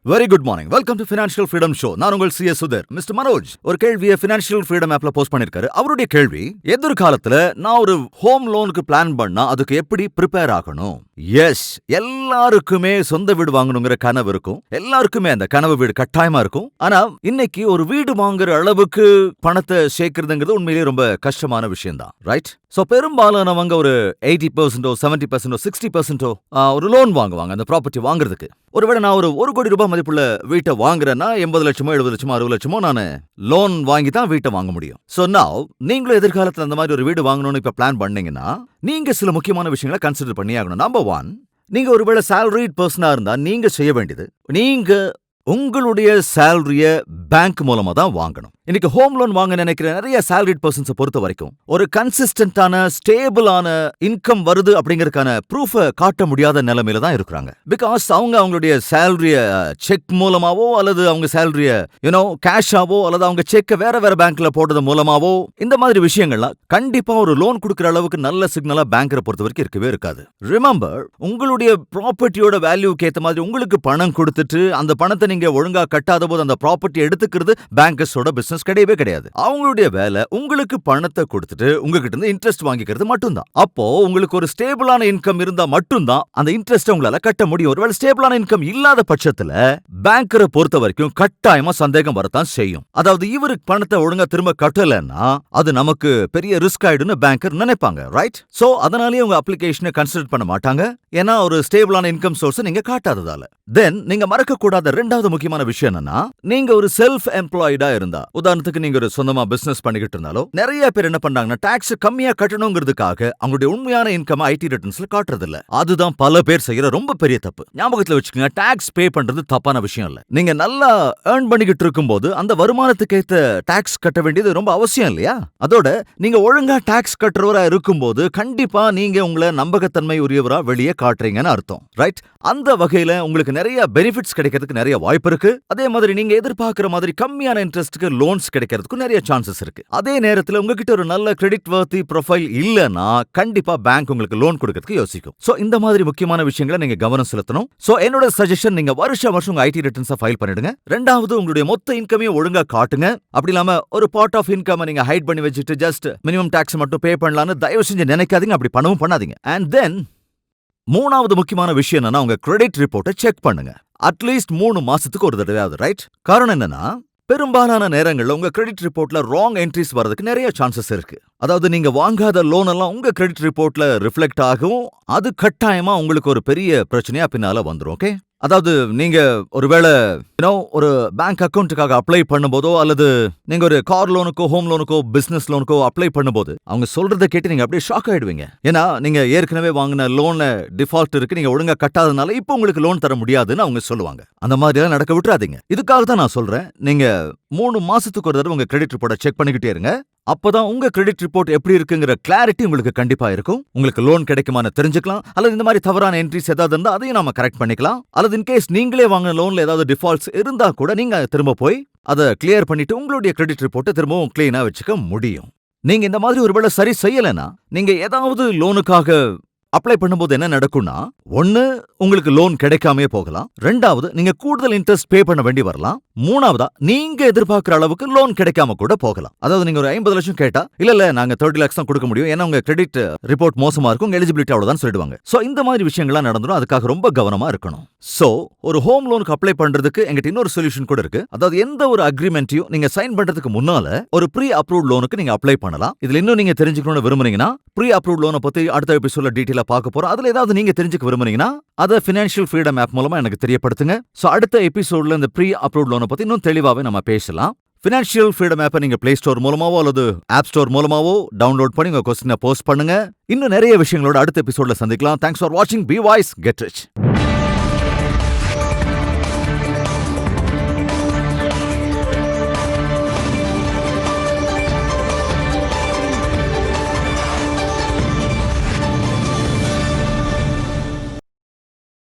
Very good morning. Welcome to financial freedom show. நான் உங்கள் CS Sudhar. Mister Manoj ஒரு கேள்வியை ஃபினான்ஷியல் ஃப்ரீடம் ஆப்ல போஸ்ட் பண்ணிருக்காரு. அவருடைய கேள்வி, எதிர்காலத்துல நான் ஒரு ஹோம் லோனுக்கு பிளான் பண்ணா அதுக்கு எப்படி ப்ரிப்பேர் ஆகணும்? எஸ், எல்லாருக்குமே சொந்த வீடு வாங்கணுங்கிற கனவு இருக்கும். எல்லாருக்குமே அந்த கனவு வீடு கட்டாயமா இருக்கும். ஆனா இன்னைக்கு ஒரு வீடு வாங்குற அளவுக்கு பணத்தை சேர்க்கிறதுங்கிறது உண்மையிலேயே ரொம்ப கஷ்டமான விஷயம் தான், ரைட்? சோ பெரும்பாலானவங்க ஒரு 80%, 70%, 60% ஒரு லோன் வாங்குவாங்க அந்த ப்ராப்பர்ட்டி வாங்குறதுக்கு. ஒருவேளை நான் ஒரு 1 கோடி ரூபாய் மதிப்புள்ள வீட்டை வாங்குறேன்னா 80 லட்சமோ 70 லட்சமோ 60 லட்சமோ நான் லோன் வாங்கி தான் வீட்டை வாங்க முடியும். சோ நவ் நீங்களும் எதிர்காலத்துல அந்த மாதிரி ஒரு வீடு வாங்கணும்னு இப்ப பிளான் பண்ணீங்கன்னா நீங்க சில முக்கியமான விஷயங்களை கன்சிடர் பண்ணி ஆகணும். நம்பர் 1, நீங்க ஒருவேளை salaried பர்சனா இருந்தா நீங்க செய்ய வேண்டியது, நீங்க உங்களுடைய சேலரிய பேங்க் மூலமா தான் வாங்கணும். இன்னைக்கு ஹோம் லோன் வாங்க நினைக்கிற நிறைய salaried பர்சன்ஸை பொறுத்த வரைக்கும் ஒரு கன்சிஸ்டன்டான ஸ்டேபிளான இன்கம் வருது அப்படிங்கறதுக்கான ப்ரூஃபை காட்ட முடியாத நிலைமையில தான் இருக்கிறாங்க. பிகாஸ் அவங்களுடைய சேலரிய செக் மூலமாவோ அல்லது அவங்க சேலரிய கேஷாவோ அல்லது அவங்க செக்கை வேற வேற பேங்க்ல போடுறது மூலமாவோ இந்த மாதிரி விஷயங்கள்லாம் கண்டிப்பா ஒரு லோன் கொடுக்குற அளவுக்கு நல்ல சிக்னலா பேங்கரை பொறுத்த வரைக்கும் இருக்கவே இருக்காது. ரிமெம்பர், உங்களுடைய ப்ராப்பர்ட்டியோட வேல்யூக்கு ஏத்த மாதிரி உங்களுக்கு பணம் கொடுத்துட்டு அந்த பணத்தை நீங்க ஒழுங்கா கட்டாத போது அந்த ப்ராப்பர்ட்டி எடுத்துக்கிறது பேங்கர்ஸோட பிசினஸ் கிடையவே கிடையாது. அவங்களுடைய வேலை உங்களுக்கு பணத்தை கொடுத்துட்டு உங்ககிட்ட இருந்து இன்ட்ரெஸ்ட் வாங்கிக்கிறது மட்டும்தான். அப்போ உங்களுக்கு ஒரு ஸ்டேபிளான இன்கம் இருந்தா மட்டும்தான் அந்த இன்ட்ரெஸ்ட் உங்களால கட்ட முடியும். ஒருவேளை ஸ்டேபிளான இன்கம் இல்லாத பட்சத்துல பேங்கரை பொறுத்த வரைக்கும் கட்டாயமா சந்தேகம் வரத்தான் செய்யும். அதாவது இவருக்கு பணத்தை ஒழுங்கா திரும்ப கட்டலன்னா அது நமக்கு பெரிய ரிஸ்க் ஆயிடுன்னு பேங்கர் நினைப்பாங்க, ரைட்? சோ அதனாலேயே உங்க அப்ளிகேஷனை கன்சிடர் பண்ண மாட்டாங்க. ஏன்னா ஒரு ஸ்டேபிளான இன்கம் சோர்ஸ் நீங்க காட்டாததால. தென் நீங்க மறக்க கூடாத ரெண்டாவது முக்கியமான விஷயம் என்னன்னா, நீங்க ஒரு செல்ஃப் எம்ப்ளாய்டா இருந்தா, உதாரணத்துக்கு நீங்க ஒரு சொந்தமா பிசினஸ் பண்ணிக்கிட்டு இருந்தாலோ நிறைய பேர் என்ன பண்றாங்கன்னா டாக்ஸ் கம்மியா கட்டணுங்கிறதுக்காக அவங்களுடைய உண்மையான இன்கம் ஐடி ரிட்டர்ன்ஸ்ல காட்டுறது இல்ல. அதுதான் பல பேர் செய்யற ரொம்ப பெரிய தப்பு. ஞாபகத்துல வச்சுக்கோங்க, டாக்ஸ் பே பண்றது தப்பான விஷயம் இல்ல. நீங்க நல்லா ஏர்ன் பண்ணிக்கிட்டு இருக்கும்போது அந்த வருமானத்துக்கு ஏத்த டாக்ஸ் கட்ட வேண்டியது ரொம்ப அவசியம் இல்லையா? அதோட நீங்க ஒழுங்கா டாக்ஸ் கட்டுறவரா இருக்கும்போது கண்டிப்பா நீங்க உங்களை நம்பகத்தன்மை உரியவரா வெளியே காட்டுறீங்கன்னு அர்த்தம், ரைட்? அந்த வகையில உங்களுக்கு நிறைய பெனிஃபிட்ஸ் கிடைக்கிறதுக்கு நிறைய வாய்ப்பு இருக்கு. அதே மாதிரி நீங்க எதிர்பார்க்கிற மாதிரி கம்மியான இன்ட்ரெஸ்ட்க்கு லோன்ஸ் கிடைக்கிறதுக்கு நிறைய சான்சஸ் இருக்கு. அதே நேரத்துல உங்ககிட்ட ஒரு நல்ல கிரெடிட் வர்த்தி ப்ரொஃபைல் இல்லனா கண்டிப்பா பேங்க் உங்களுக்கு லோன் கொடுக்கிறதுக்கு யோசிக்கும். சோ இந்த மாதிரி முக்கியமான விஷயங்களை நீங்க கவனம் செலுத்தணும். சோ என்னோட சஜஷன், நீங்க வருஷம் உங்க ஐடி ரிட்டர்ன்ஸை ஃபைல் பண்ணிடுங்க. ரெண்டாவது, உங்களுடைய மொத்த இன்கமையும் ஒழுங்கா காட்டுங்க. அப்படி இல்லாம ஒரு பார்ட் ஆஃப் இன்கம் நீங்க ஹைட் பண்ணி வச்சுட்டு ஜஸ்ட் மினிமம் டாக்ஸ் மட்டும் பே பண்ணலாம்னு தயவு செஞ்சு நினைக்காதீங்க. அப்படி பண்ணவும் பண்ணாதீங்க. அண்ட் தென் மூணாவது முக்கியமான விஷயம் என்னன்னா, உங்க கிரெடிட் ரிப்போர்ட்டை செக் பண்ணுங்க. அட்லீஸ்ட் 3 மாசத்துக்கு ஒரு தடவையாவது, ரைட்? காரணம் என்னன்னா, பெரும்பாலான நேரங்கள்ல உங்க கிரெடிட் ரிப்போர்ட்ல ராங் என்ட்ரிஸ் வரதுக்கு நிறைய சான்சஸ் இருக்கு. அதாவது நீங்க வாங்காத லோன் எல்லாம் உங்க கிரெடிட் ரிப்போர்ட்ல ரிஃப்ளெக்ட் ஆகும். அது கட்டாயமா உங்களுக்கு ஒரு பெரிய பிரச்சனையா பின்னால வந்துரும். ஓகே, அதாவது நீங்க ஒருவேளை ஒரு பேங்க் அக்கவுண்ட்டுக்காக அப்ளை பண்ணும்போதோ அல்லது நீங்க ஒரு கார் லோனுக்கோ ஹோம் லோனுக்கோ பிசினஸ் லோனுக்கோ அப்ளை பண்ணும்போது அவங்க சொல்றதை கேட்டு நீங்க அப்படியே ஷாக் ஆயிடுவீங்க. ஏன்னா நீங்க ஏற்கனவே வாங்கின லோன்ல டிஃபால்ட் இருக்கு, நீங்க ஒழுங்கா கட்டாதனால இப்போ உங்களுக்கு லோன் தர முடியாதுன்னு அவங்க சொல்லுவாங்க. அந்த மாதிரி எல்லாம் நடக்க விட்டுறாதீங்க. இதுக்காக தான் நான் சொல்றேன், நீங்க 3 மாசத்துக்கு ஒரு தடவை உங்க கிரெடிட் ரிப்போர்ட்டை செக் பண்ணிக்கிட்டே இருங்க. அப்பதான் உங்க கிரெடிட் ரிப்போர்ட் எப்படி இருக்குங்கிற கிளாரிட்டி உங்களுக்கு கண்டிப்பா இருக்கும். உங்களுக்கு லோன் கிடைக்குமான்னு தெரிஞ்சுக்கலாம். அல்லது இந்த மாதிரி தவறான என்ட்ரிஸ் ஏதாவது இருந்தா அதையும் நாம கரெக்ட் பண்ணிக்கலாம். அல்லது இன்கேஸ் நீங்களே வாங்கின லோன்ல ஏதாவது டிஃபால்ட்ஸ் இருந்தா கூட நீங்க திரும்ப போய் அதை கிளியர் பண்ணிட்டு உங்களுடைய கிரெடிட் ரிப்போர்ட்டை திரும்பவும் கிளீனா வச்சுக்க முடியும். நீங்க இந்த மாதிரி ஒருவேளை சரி செய்யலைன்னா நீங்க ஏதாவது லோனுக்காக அப்ளை பண்ணும்போது என்ன நடக்கும்னா, 1, உங்களுக்கு லோன் கிடைக்காமே போகலாம். 2வது, நீங்க கூடுதல் இன்ட்ரெஸ்ட் பே பண்ண வேண்டி வரலாம். 3வதா, நீங்க எதிர்பார்க்கிற அளவுக்கு லோன் கிடைக்காம கூட போகலாம். அதாவது நீங்க ஒரு 50 லட்சம் கேட்டா, இல்ல நாங்க 30 lakhs தான் கொடுக்க முடியும், ஏன்னா உங்க கிரெடிட் ரிப்போர்ட் மோசமா இருக்கும், உங்க எலிஜிபிலிட்டி அவ்வளவுதான் சொல்லிடுவாங்க. சோ இந்த மாதிரி விஷயங்கள்லாம் நடந்துரும். அதுக்காக ரொம்ப கவனமா இருக்கணும். சோ ஒரு ஹோம் லோனுக்கு அப்ளை பண்றதுக்கு எங்கிட்ட இன்னொரு சொல்யூஷன் கூட இருக்கு. அதாவது எந்த ஒரு அக்ரிமெண்ட்டையும் நீங்க சைன் பண்றதுக்கு முன்னால ஒரு ப்ரீ அப்ரூவ்ட் லோனுக்கு நீங்க அப்ளை பண்ணலாம். இதுல இன்னும் நீங்க தெரிஞ்சுக்கணும்னு விரும்புனீங்கன்னா ப்ரீ அப்ரூவ்ட் லோனை பத்தி அடுத்த எபிசோட்ல டீடைலா பார்க்க போறோம். அதுல ஏதாவது நீங்க தெரிஞ்சுக்க விரும்புனீங்கன்னா அதை ஃபினான்ஷியல் ஃப்ரீடம் ஆப் மூலமா எனக்கு தெரியப்படுத்துங்க. சோ அடுத்த எபிசோட்ல இந்த ப்ரீ அப்ரூவ்ட் லோனை பத்தி இன்னும் தெளிவாவே நம்ம பேசலாம். ஃபினான்ஷியல் ஃப்ரீடம் ஆப்பை நீங்க பிளே ஸ்டோர் மூலமாவோ அல்லது ஆப் ஸ்டோர் மூலமாவோ டவுன்லோட் பண்ணி உங்க கொஸ்டினை போஸ்ட் பண்ணுங்க. இன்னும் நிறைய விஷயங்களோட அடுத்த எபிசோட்ல சந்திக்கலாம். தேங்க்ஸ் ஃபார் வாட்சிங். Be wise, get rich.